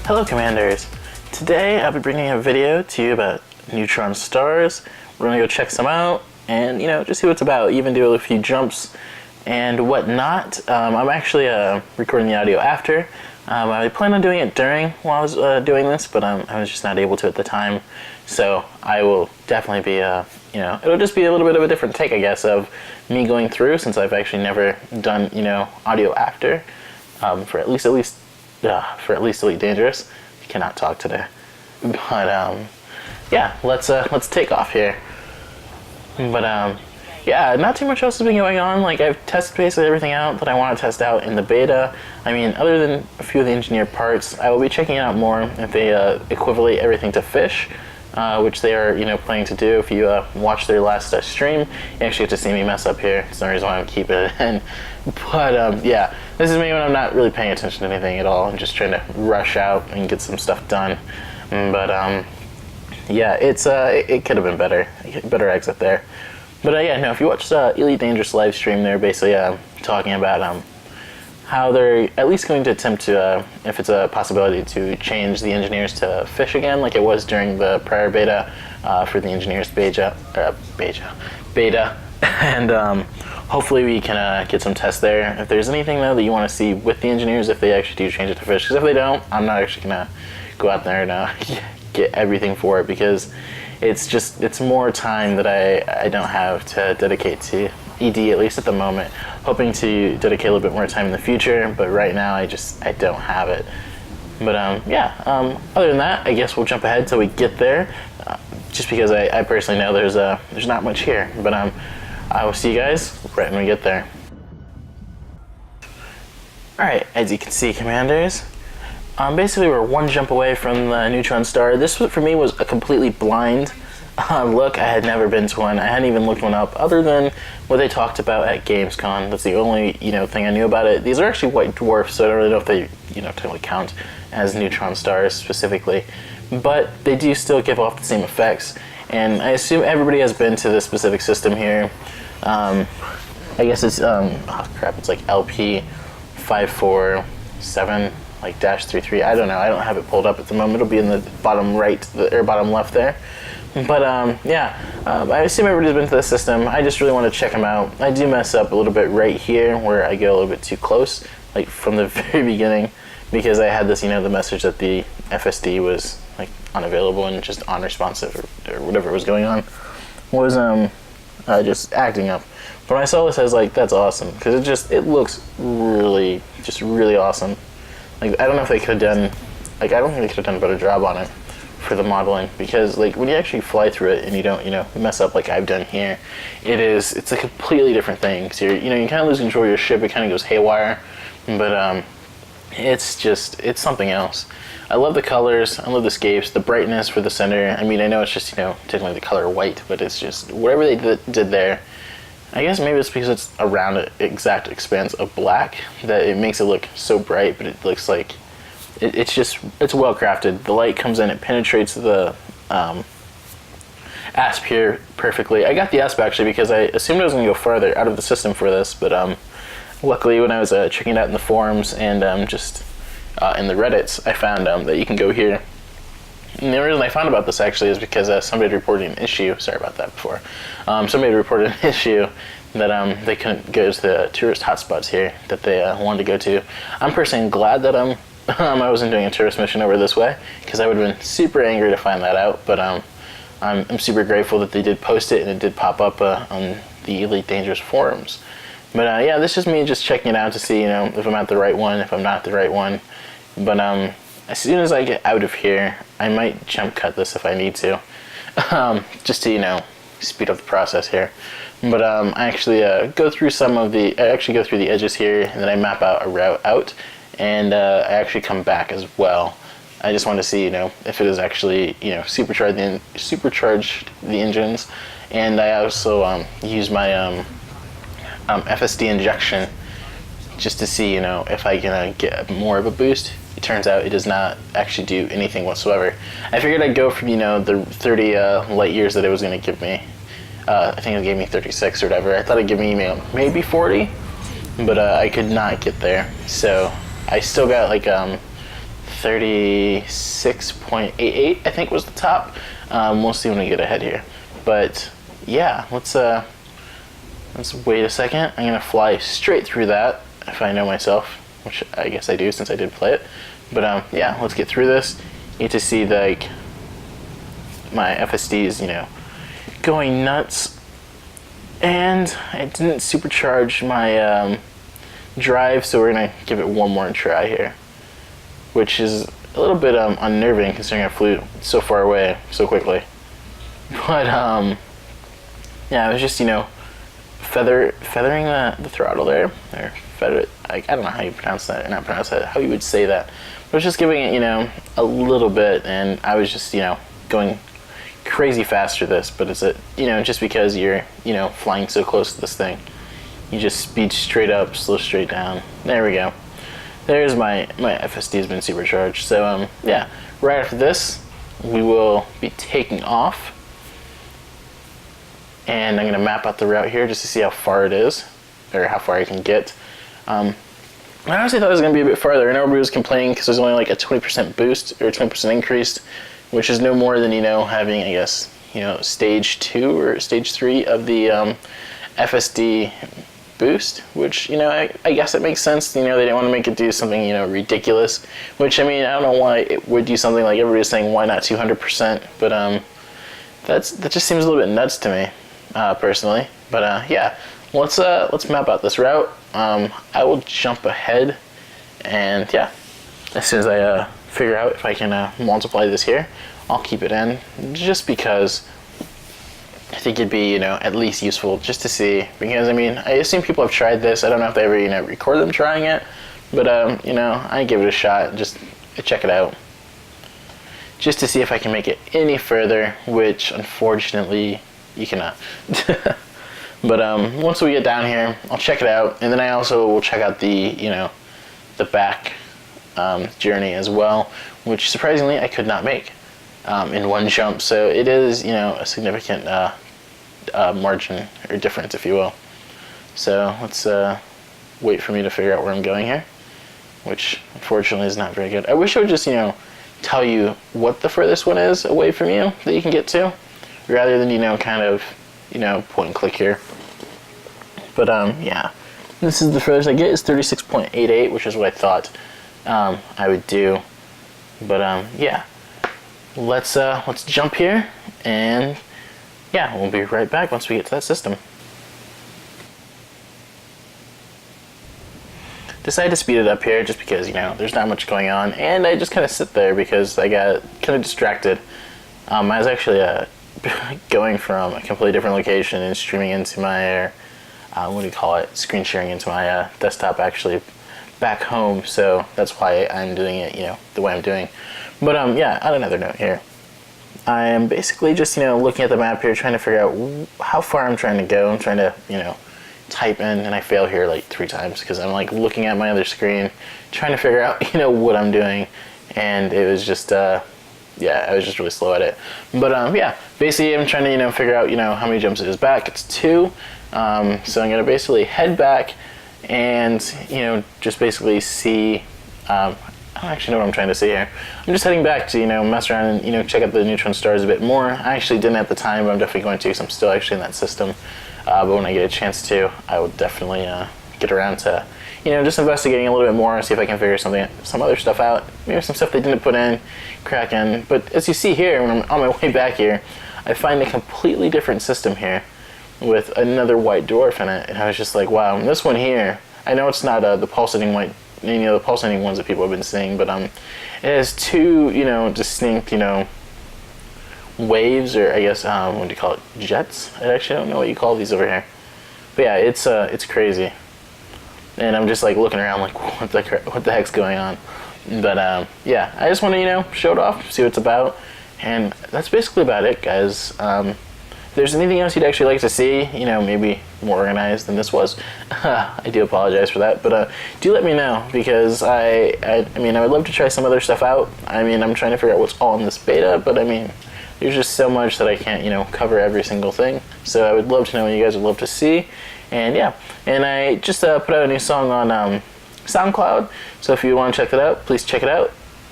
Hello Commanders! Today I'll be bringing a video to you about Neutron Stars. We're gonna go check some out and just see what it's about, even do a few jumps and whatnot. I'm actually recording the audio after. I planned on doing it during while I was doing this, but I was just not able to at the time. So I will definitely be, it'll just be a little bit of a different take, I guess, of me going through, since I've actually never done, audio after for at least Elite Dangerous. I cannot talk today, but yeah, let's take off here. But yeah, not too much else has been going on. Like, I've tested basically everything out that I want to test out in the beta. I mean, other than a few of the engineered parts, I will be checking out more if they equivalent everything to fish, which they are, planning to do. If you watch their last stream, you actually get to see me mess up here. It's no reason why I'm keeping it in. But yeah, this is me when I'm not really paying attention to anything at all. I'm just trying to rush out and get some stuff done. But yeah, it could have been better. Better exit there. But yeah, no, if you watch Elite Dangerous live stream, they're basically talking about how they're at least going to attempt to, if it's a possibility, to change the engineers to fish again, like it was during the prior beta for the engineers beta. And hopefully we can get some tests there. If there's anything though that you want to see with the engineers, if they actually do change it to fish, because if they don't, I'm not actually gonna go out there and get everything for it, because it's more time that I don't have to dedicate to ED, at least at the moment. Hoping to dedicate a little bit more time in the future, but right now I don't have it. But yeah, other than that, I guess we'll jump ahead till we get there, just because I personally know there's not much here. But I will see you guys right when we get there. Alright, as you can see, Commanders, basically we're one jump away from the Neutron Star. This for me was a completely blind look. I had never been to one. I hadn't even looked one up other than what they talked about at Gamescom. That's the only thing I knew about it. These are actually white dwarfs, so I don't really know if they technically count as Neutron Stars specifically, but they do still give off the same effects. And I assume everybody has been to this specific system here. I guess it's oh crap, it's like LP547 like -33. I don't know. I don't have it pulled up at the moment. It'll be in the bottom right or bottom left there. But yeah, I assume everybody's been to the system. I just really want to check them out. I do mess up a little bit right here where I go a little bit too close, like from the very beginning, because I had this, the message that the FSD was like unavailable and just unresponsive or whatever was going on was just acting up. But when I saw this, I was like, that's awesome, because it looks really awesome. Like, I don't know if they could have done, I don't think they could have done a better job on it for the modeling, because like when you actually fly through it and you don't mess up like I've done here, it's a completely different thing. So you kind of lose control of your ship. It kind of goes haywire, but it's something else. I love the colors. I love the scapes, the brightness for the center. I mean, I know it's just technically the color white, but it's just whatever they did there. I guess maybe it's because it's around an exact expanse of black that it makes it look so bright, but it looks like it's well crafted. The light comes in, it penetrates the asp here perfectly. I got the asp actually because I assumed I was going to go farther out of the system for this, but luckily when I was checking it out in the forums and just in the Reddits, I found that you can go here. And the reason I found about this actually is because somebody had reported an issue. Sorry about that before. Somebody had reported an issue that they couldn't go to the tourist hotspots here that they wanted to go to. I'm personally glad that I wasn't doing a tourist mission over this way, because I would have been super angry to find that out. But I'm super grateful that they did post it and it did pop up on the Elite Dangerous forums. But yeah, this is me just checking it out to see if I'm at the right one, if I'm not the right one. But as soon as I get out of here, I might jump cut this if I need to, just to speed up the process here. But I actually go through the edges here, and then I map out a route out, and I actually come back as well. I just want to see if it is actually supercharged the engines, and I also use my FSD injection just to see if I can get more of a boost. It turns out it does not actually do anything whatsoever. I figured I'd go from the 30 light years that it was going to give me. I think it gave me 36 or whatever. I thought it'd give me maybe 40, but I could not get there. So I still got like 36.88, I think was the top. We'll see when we get ahead here. But yeah, let's wait a second. I'm gonna fly straight through that if I know myself, which I guess I do since I did play it. But yeah, let's get through this. You get to see like my FSDs, going nuts. And I didn't supercharge my drive, so we're gonna give it one more try here, which is a little bit unnerving considering I flew so far away so quickly. But yeah, I was just feathering the throttle there, or feather. I don't know how you pronounce that, or not pronounce that, how you would say that. But I was just giving it a little bit, and I was just going crazy fast through this. But it's just because you're flying so close to this thing, you just speed straight up, slow straight down. There we go. There's my FSD has been supercharged. So yeah, right after this we will be taking off, and I'm gonna map out the route here just to see how far it is, or how far I can get. I honestly thought it was gonna be a bit farther. I know everybody was complaining because there's only like a 20% boost or 20% increase, which is no more than having, I guess, stage 2 or stage 3 of the FSD boost, which I guess it makes sense. They didn't want to make it do something ridiculous, which I don't know why it would do something like everybody's saying why not 200%, but that just seems a little bit nuts to me personally. But yeah, let's map out this route. I will jump ahead, and yeah, as soon as I figure out if I can multiply this here, I'll keep it in, just because I think it'd be, at least useful just to see, because I assume people have tried this. I don't know if they ever, record them trying it, but I give it a shot, just check it out, just to see if I can make it any further, which unfortunately you cannot. But once we get down here, I'll check it out, and then I also will check out the, the back journey as well, which surprisingly I could not make in one jump. So it is, a significant margin or difference, if you will. So let's wait for me to figure out where I'm going here, which unfortunately is not very good. I wish I would just, tell you what the furthest one is away from you that you can get to, rather than, kind of, point and click here. But yeah, this is the furthest I get, is 36.88, which is what I thought I would do. But yeah, let's jump here, and yeah, we'll be right back once we get to that system. Decided to speed it up here just because there's not much going on, and I just kind of sit there because I got kind of distracted. I was actually going from a completely different location and streaming into my what do you call it, screen sharing into my desktop, actually back home. So that's why I'm doing it the way I'm doing. But yeah, on another note here, I am basically just looking at the map here, trying to figure out how far I'm trying to go. I'm trying to type in, and I fail here like 3 times because I'm like looking at my other screen trying to figure out what I'm doing, and it was just yeah, I was just really slow at it. But yeah, basically I'm trying to figure out how many jumps it is back. It's 2. So I'm gonna basically head back and just basically see. I don't actually know what I'm trying to see here. I'm just heading back to mess around and check out the Neutron Stars a bit more. I actually didn't at the time, but I'm definitely going to, because I'm still actually in that system. But when I get a chance to, I will definitely get around to just investigating a little bit more, see if I can figure some other stuff out. Maybe some stuff they didn't put in, crack in. But as you see here, when I'm on my way back here, I find a completely different system here with another white dwarf in it, and I was just like, wow. And this one here, I know it's not the pulsating white, the pulsating ones that people have been seeing, but it has 2 distinct waves, or I guess what do you call it, jets? I actually don't know what you call these over here, but yeah, it's crazy. And I'm just like looking around like, what the heck's going on? But yeah, I just want to show it off, see what it's about, and that's basically about it, guys. If there's anything else you'd actually like to see, maybe more organized than this was, I do apologize for that, but do let me know, because I would love to try some other stuff out. I'm trying to figure out what's all in this beta, but there's just so much that I can't, cover every single thing. So I would love to know what you guys would love to see. And yeah, and I just put out a new song on SoundCloud, so if you want to check that out, please check it out.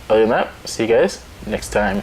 other than that, see you guys next time.